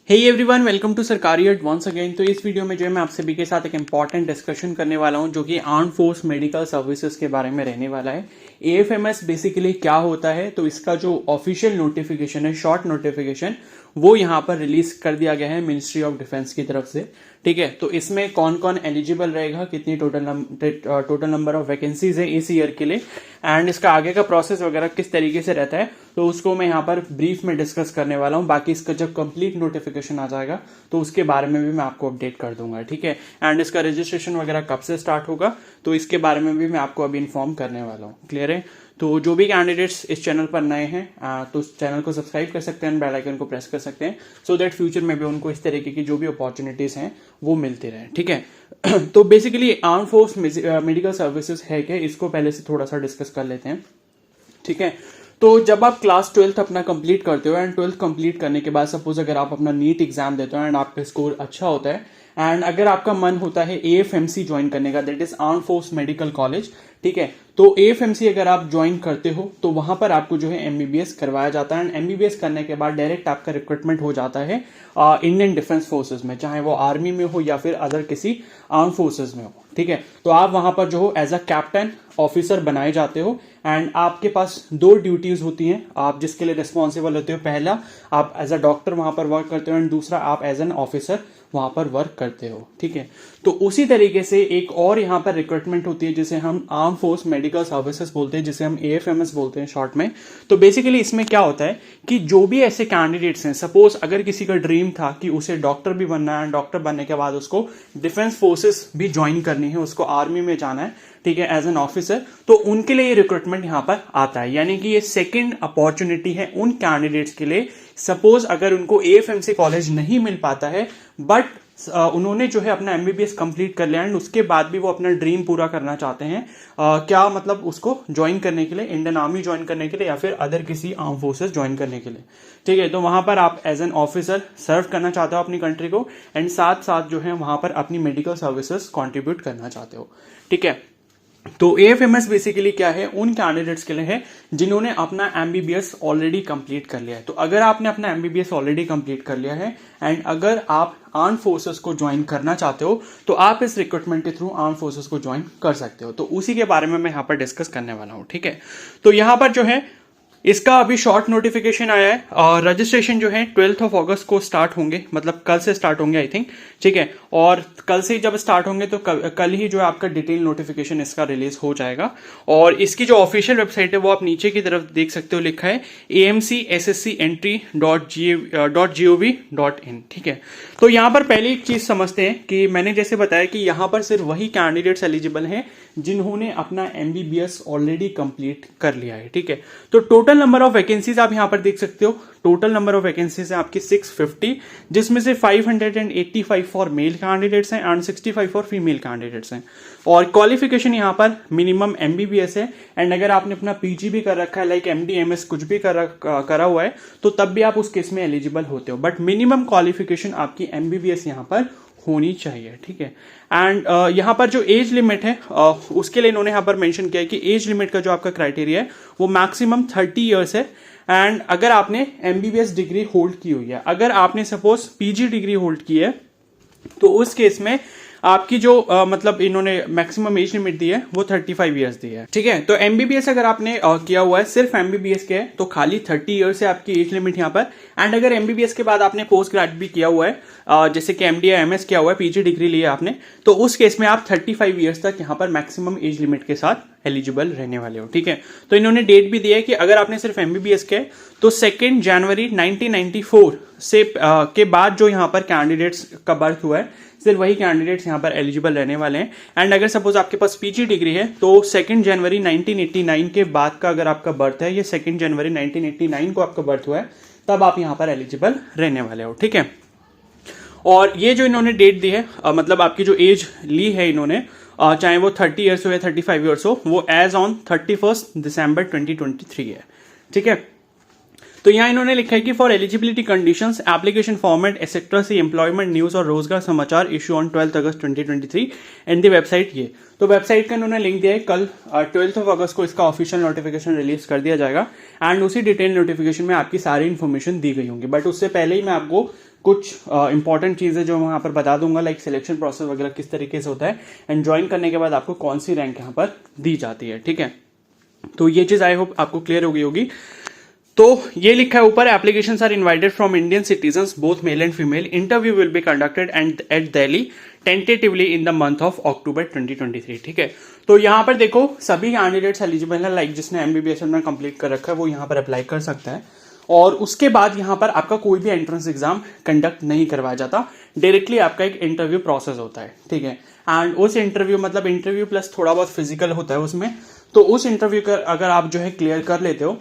Hey everyone, welcome to सरकारी add once again. तो इस वीडियो में जो है मैं आप सभी के साथ एक इंपॉर्टेंट डिस्कशन करने वाला हूं जो कि आर्म फोर्स मेडिकल सर्विसेज के बारे में रहने वाला है। एएफएमएस बेसिकली क्या होता है, तो इसका जो ऑफिशियल नोटिफिकेशन है, शॉर्ट नोटिफिकेशन, वो यहाँ पर रिलीज कर दिया गया है मिनिस्ट्री ऑफ डिफेंस की तरफ से। ठीक है, तो इसमें कौन कौन एलिजिबल रहेगा, कितनी टोटल नंबर ऑफ वैकेंसीज है इस ईयर के लिए, एंड इसका आगे का प्रोसेस वगैरह किस तरीके से रहता है, तो उसको मैं यहाँ पर ब्रीफ में डिस्कस करने वाला हूँ। बाकी इसका जब कंप्लीट नोटिफिकेशन आ जाएगा तो उसके बारे में भी मैं आपको अपडेट कर दूंगा। ठीक है, एंड इसका रजिस्ट्रेशन वगैरह कब से स्टार्ट होगा तो इसके बारे में भी मैं आपको अभी इन्फॉर्म करने वाला हूँ। क्लियर है? तो जो भी कैंडिडेट्स इस चैनल पर नए हैं तो उस चैनल को सब्सक्राइब कर सकते हैं, बेल आइकन को प्रेस कर सकते हैं, सो दैट फ्यूचर में भी उनको इस तरीके की जो भी अपॉर्चुनिटीज हैं वो मिलती रहे। ठीक है, तो basically arm force medical services है क्या, इसको पहले से थोड़ा सा डिस्कस कर लेते हैं। ठीक है, तो जब आप क्लास 12th अपना कंप्लीट करते हो एंड 12th कंप्लीट करने के बाद सपोज अगर आप अपना नीट एग्जाम देते हो एंड आपका स्कोर अच्छा होता है एंड अगर आपका मन होता है एएफएमसी ज्वाइन करने का, that is arm force medical college. ठीक है, तो एएफएमसी अगर आप ज्वाइन करते हो तो वहां पर आपको जो है एमबीबीएस करवाया जाता है एंड एमबीबीएस करने के बाद डायरेक्ट आपका रिक्रूटमेंट हो जाता है इंडियन डिफेंस फोर्सेज में, चाहे वो आर्मी में हो या फिर अदर किसी आर्म फोर्सेज में हो। ठीक है, तो आप वहां पर जो हो एज अ कैप्टन ऑफिसर बनाए जाते हो एंड आपके पास दो ड्यूटीज होती हैं आप जिसके लिए रिस्पॉन्सिबल होते हो। पहला, आप एज अ डॉक्टर वहां पर वर्क करते हो एंड दूसरा, आप एज एन ऑफिसर वहां पर वर्क करते हो। ठीक है, तो उसी तरीके से एक और यहाँ पर रिक्रूटमेंट होती है जिसे हम आर्म फोर्स मेडिकल सर्विसेज बोलते हैं, जिसे हम एएफएमएस बोलते हैं शॉर्ट में। तो बेसिकली इसमें क्या होता है कि जो भी ऐसे कैंडिडेट्स हैं, सपोज अगर किसी का ड्रीम था कि उसे डॉक्टर भी बनना है, डॉक्टर बनने के बाद उसको डिफेंस फोर्सेस भी ज्वाइन करनी है, उसको आर्मी में जाना है, ठीक है, एज एन ऑफिसर, तो उनके लिए ये रिक्रूटमेंट यहां पर आता है। यानी कि ये सेकंड अपॉर्चुनिटी है उन कैंडिडेट्स के लिए। सपोज अगर उनको एएफएमसी कॉलेज नहीं मिल पाता है बट उन्होंने जो है अपना एमबीबीएस कंप्लीट कर लिया एंड उसके बाद भी वो अपना ड्रीम पूरा करना चाहते हैं, क्या मतलब उसको ज्वाइन करने के लिए, इंडियन आर्मी ज्वाइन करने के लिए या फिर अदर किसी आर्म फोर्सेस ज्वाइन करने के लिए। ठीक है, तो वहां पर आप एज एन ऑफिसर सर्व करना चाहते हो अपनी कंट्री को एंड साथ साथ जो है वहां पर अपनी मेडिकल सर्विसेज कॉन्ट्रीब्यूट करना चाहते हो। ठीक है, तो एएफएमएस बेसिकली क्या है, उन कैंडिडेट्स के लिए है जिन्होंने अपना एमबीबीएस ऑलरेडी कंप्लीट कर लिया है। तो अगर आपने अपना एमबीबीएस ऑलरेडी कंप्लीट कर लिया है एंड अगर आप आर्म फोर्सेस को ज्वाइन करना चाहते हो तो आप इस रिक्रूटमेंट के थ्रू आर्म फोर्सेस को ज्वाइन कर सकते हो। तो उसी के बारे में मैं यहाँ पर डिस्कस करने वाला हूँ। ठीक है, तो यहाँ पर जो है इसका अभी शॉर्ट नोटिफिकेशन आया है और रजिस्ट्रेशन जो है 12 अगस्त को स्टार्ट होंगे, मतलब कल से स्टार्ट होंगे आई थिंक। ठीक है, और कल से जब स्टार्ट होंगे तो कल ही जो है आपका डिटेल नोटिफिकेशन इसका रिलीज हो जाएगा। और इसकी जो ऑफिशियल वेबसाइट है वो आप नीचे की तरफ देख सकते हो, लिखा है amcsscentry.gov.in। ठीक है, तो यहाँ पर पहले एक चीज समझते हैं कि मैंने जैसे बताया कि यहाँ पर सिर्फ वही कैंडिडेट्स एलिजिबल हैं जिन्होंने अपना एमबीबीएस ऑलरेडी कंप्लीट कर लिया है। ठीक है, तो टोटल नंबर ऑफ वैकेंसीज आप यहां पर देख सकते हो। टोटल नंबर ऑफ वैकेंसीज है आपकी 650, जिसमें से 585 फॉर मेल कैंडिडेट्स हैं एंड 65 फॉर फीमेल कैंडिडेट्स हैं। और क्वालिफिकेशन यहां पर मिनिमम एमबीबीएस है एंड अगर आपने अपना पीजी भी कर रखा है, लाइक एमडी एमएस कुछ भी करा हुआ है, तो तब भी आप उस केस में एलिजिबल होते हो, बट मिनिमम क्वालिफिकेशन आपकी एमबीबीएस यहां पर होनी चाहिए। ठीक है, एंड यहाँ पर जो एज लिमिट है उसके लिए इन्होंने यहाँ पर मेंशन किया है कि एज लिमिट का जो आपका क्राइटेरिया है वो मैक्सिमम 30 इयर्स है एंड अगर आपने एमबीबीएस डिग्री होल्ड की हुई है, अगर आपने सपोज पीजी डिग्री होल्ड की है तो उस केस में आपकी जो मतलब इन्होंने मैक्सिमम एज लिमिट दी है वो 35 इयर्स दी है। ठीक है, तो एमबीबीएस अगर आपने किया हुआ है, सिर्फ एमबीबीएस के है, तो खाली 30 इयर्स है आपकी एज लिमिट यहाँ पर। एंड अगर एमबीबीएस के बाद आपने पोस्ट ग्रेजुएट भी किया हुआ है, जैसे कि एमडी या एमएस किया हुआ है, पीजी डिग्री ली है आपने, तो उस केस में आप 35 इयर्स तक यहाँ पर मैक्सिमम एज लिमिट के साथ एलिजिबल रहने वाले हो। ठीक है, तो इन्होंने डेट भी दिया है कि अगर आपने सिर्फ एमबीबीएस के तो 2 जनवरी 1994 से के बाद जो यहाँ पर कैंडिडेट्स का बर्थ हुआ है, सिर्फ वही कैंडिडेट्स यहाँ पर एलिजिबल रहने वाले हैं। एंड अगर सपोज आपके पास पीजी डिग्री है तो 2 जनवरी 1989 के बाद का अगर आपका बर्थ है, ये 2 जनवरी 1989 को आपका बर्थ हुआ है, तब आप यहाँ पर एलिजिबल रहने वाले हो। ठीक है, और ये जो इन्होंने डेट दी है, मतलब आपकी जो एज ली है इन्होंने, चाहे वो 30 ईयर्स हो या 35 ईयर्स हो, वो एज ऑन 31 दिसंबर 2023 है। ठीक है, तो यहाँ इन्होंने लिखा है कि for eligibility conditions, application format etcetera see employment news और रोजगार समाचार issue on 12 August 2023 and the website. ये तो वेबसाइट का इन्होंने लिंक दिया है, कल 12 अगस्त को इसका ऑफिशियल नोटिफिकेशन रिलीज कर दिया जाएगा एंड उसी डिटेल नोटिफिकेशन में आपकी सारी इन्फॉर्मेशन दी गई होंगी। बट उससे पहले ही मैं आपको कुछ इंपॉर्टेंट चीज़ें जो मैं यहाँ पर बता दूंगा, लाइक सिलेक्शन प्रोसेस वगैरह किस तरीके से होता है एंड ज्वाइन करने के बाद आपको कौन सी रैंक यहाँ पर दी जाती है। ठीक है, तो ये चीज़ आई होप आपको क्लियर हो गई होगी। तो ये लिखा है ऊपर, applications are invited from Indian citizens both male and female, interview will be conducted and at Delhi tentatively in the month of October 2023। ठीक है, तो यहाँ पर देखो सभी कैंडिडेट्स एलिजिबल है, लाइक जिसने एमबीबीएस में कंप्लीट कर रखा है वो यहाँ पर अप्लाई कर सकता है। और उसके बाद यहाँ पर आपका कोई भी एंट्रेंस एग्जाम कंडक्ट नहीं करवाया जाता, डायरेक्टली आपका एक इंटरव्यू प्रोसेस होता है। ठीक है, एंड उस इंटरव्यू मतलब इंटरव्यू प्लस थोड़ा बहुत फिजिकल होता है उसमें, तो उस इंटरव्यू का अगर आप जो है क्लियर कर लेते हो,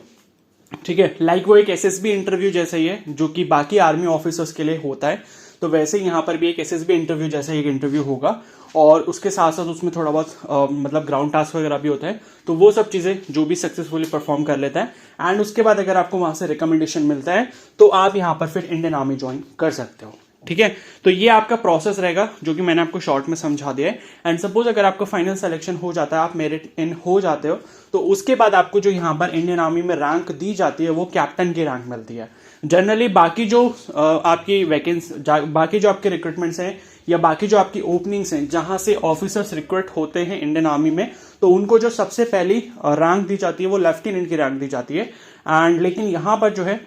ठीक है, लाइक वो एक एसएसबी इंटरव्यू जैसा ही है जो कि बाकी आर्मी ऑफिसर्स के लिए होता है, तो वैसे ही यहाँ पर भी एक एसएसबी इंटरव्यू जैसा एक इंटरव्यू होगा और उसके साथ साथ उसमें थोड़ा बहुत मतलब ग्राउंड टास्क वगैरह भी होता है। तो वो सब चीज़ें जो भी सक्सेसफुली परफॉर्म कर लेता है एंड उसके बाद अगर आपको वहां से रिकमेंडेशन मिलता है तो आप यहाँ पर फिर इंडियन आर्मी ज्वाइन कर सकते हो। ठीक है, तो ये आपका प्रोसेस रहेगा जो कि मैंने आपको शॉर्ट में समझा दिया है। एंड सपोज अगर आपका फाइनल सिलेक्शन हो जाता है, आप मेरिट इन हो जाते हो, तो उसके बाद आपको जो यहाँ पर इंडियन आर्मी में रैंक दी जाती है वो कैप्टन की रैंक मिलती है। जनरली बाकी जो आपकी वैकेंसी, बाकी जो आपके रिक्रूटमेंट्स हैं या बाकी जो आपकी ओपनिंग्स हैं जहां से ऑफिसर्स रिक्रूट होते हैं इंडियन आर्मी में, तो उनको जो सबसे पहली रैंक दी जाती है वो लेफ्टिनेंट की रैंक दी जाती है। एंड लेकिन यहाँ पर जो है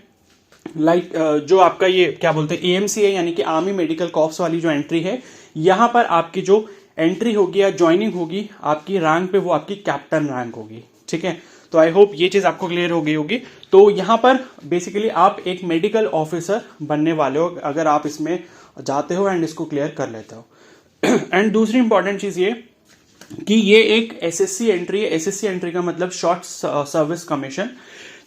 लाइक जो आपका ये क्या बोलते हैं एएमसी है, यानी कि आर्मी मेडिकल कॉर्प्स वाली जो एंट्री है, यहाँ पर आपकी जो एंट्री होगी या ज्वाइनिंग होगी आपकी रैंक पे, वो आपकी कैप्टन रैंक होगी। ठीक है, तो आई होप ये चीज आपको क्लियर हो गई होगी। तो यहाँ पर बेसिकली आप एक मेडिकल ऑफिसर बनने वाले हो अगर आप इसमें जाते हो एंड इसको क्लियर कर लेते हो। एंड दूसरी इंपॉर्टेंट चीज ये कि ये एक एसएससी एंट्री है। एसएससी एंट्री का मतलब शॉर्ट सर्विस कमीशन।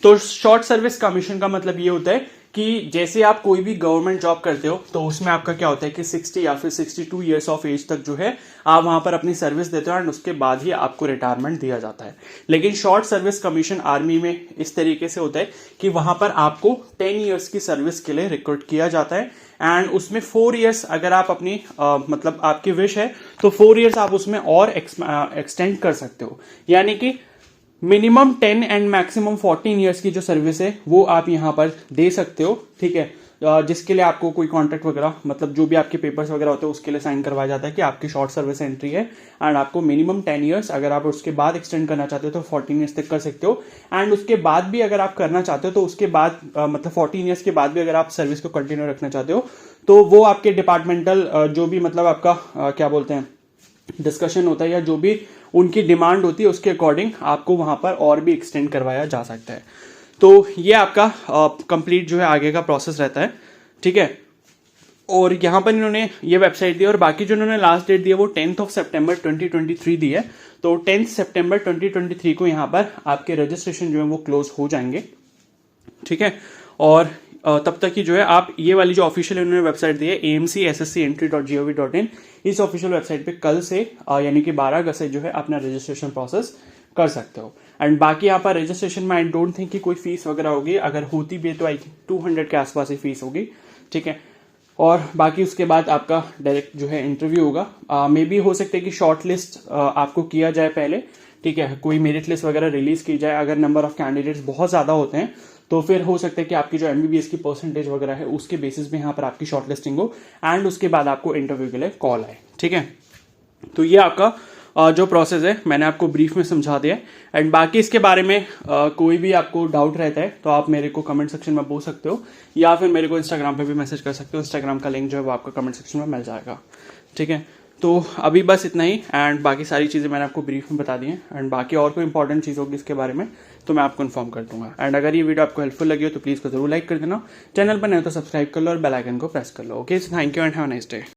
तो शॉर्ट सर्विस कमीशन का मतलब ये होता है कि जैसे आप कोई भी गवर्नमेंट जॉब करते हो तो उसमें आपका क्या होता है कि 60 या फिर 62 ईयर्स ऑफ एज तक जो है आप वहां पर अपनी सर्विस देते हो एंड उसके बाद ही आपको रिटायरमेंट दिया जाता है। लेकिन शॉर्ट सर्विस कमीशन आर्मी में इस तरीके से होता है कि वहां पर आपको 10 ईयर्स की सर्विस के लिए रिक्रूट किया जाता है एंड उसमें 4 ईयर्स अगर आप अपनी मतलब आपकी विश है तो 4 ईयर्स आप उसमें और एक्सटेंड कर सकते हो, यानी कि मिनिमम 10 एंड मैक्सिमम 14 ईयर्स की जो सर्विस है वो आप यहाँ पर दे सकते हो। ठीक है, जिसके लिए आपको कोई कॉन्ट्रैक्ट वगैरह मतलब जो भी आपके पेपर्स वगैरह होते हैं उसके लिए साइन करवाया जाता है कि आपकी शॉर्ट सर्विस एंट्री है एंड आपको मिनिमम 10 ईयर्स, अगर आप उसके बाद एक्सटेंड करना चाहते हो तो 14 ईयर्स तक कर सकते हो। एंड उसके बाद भी अगर आप करना चाहते हो तो उसके बाद मतलब 14 ईयर्स के बाद भी अगर आप सर्विस को कंटिन्यू रखना चाहते हो तो वो आपके डिपार्टमेंटल जो भी मतलब आपका क्या बोलते हैं डिस्कशन होता है या जो भी उनकी डिमांड होती है उसके अकॉर्डिंग आपको वहां पर और भी एक्सटेंड करवाया जा सकता है। तो ये आपका कंप्लीट जो है आगे का प्रोसेस रहता है। ठीक है, और यहाँ पर इन्होंने ये वेबसाइट दी और बाकी जो इन्होंने लास्ट डेट दी है वो 10 सितंबर 2023 दी है। तो 10 सितंबर 2023 को यहाँ पर आपके रजिस्ट्रेशन जो है वो क्लोज हो जाएंगे। ठीक है, और तब तक की जो है आप ये वाली जो ऑफिशियल इन्होंने वेबसाइट दी है amcsscentry.gov.in, इस ऑफिशियल वेबसाइट पे कल से यानी कि 12 अगस्त से जो है अपना रजिस्ट्रेशन प्रोसेस कर सकते हो। एंड बाकी यहाँ पर रजिस्ट्रेशन में आई डोंट थिंक कि कोई फीस वगैरह होगी, अगर होती भी है तो आई थिंक 200 के आसपास ही फीस होगी। ठीक है, और बाकी उसके बाद आपका डायरेक्ट जो है इंटरव्यू होगा। मे बी हो सकता है कि शॉर्ट लिस्ट आपको किया जाए पहले। ठीक है, कोई मेरिट लिस्ट वगैरह रिलीज की जाए, अगर नंबर ऑफ कैंडिडेट्स बहुत ज्यादा होते हैं तो फिर हो सकता है कि आपकी जो एमबीबीएस की परसेंटेज वगैरह है उसके बेसिस पे यहाँ पर आपकी शॉर्ट लिस्टिंग हो एंड उसके बाद आपको इंटरव्यू के लिए कॉल आए। ठीक है, तो ये आपका जो प्रोसेस है मैंने आपको ब्रीफ में समझा दिया है। एंड बाकी इसके बारे में कोई भी आपको डाउट रहता है तो आप मेरे को कमेंट सेक्शन में पूछ सकते हो या फिर मेरे को इंस्टाग्राम पे भी मैसेज कर सकते हो। इंस्टाग्राम का लिंक जो है वो आपको कमेंट सेक्शन में मिल जाएगा। ठीक है, तो अभी बस इतना ही एंड बाकी सारी चीज़ें मैंने आपको ब्रीफ में बता दी हैं एंड बाकी और कोई इंपॉर्टेंट चीज़ होगी इसके बारे में तो मैं आपको इन्फॉर्म कर दूंगा। एंड अगर ये वीडियो आपको हेल्पफुल लगी हो तो प्लीज़ को जरूर लाइक कर देना, चैनल पर नए हो तो सब्सक्राइब कर लो और बेल आइकन को प्रेस कर लो। Okay, thank you and have a nice day.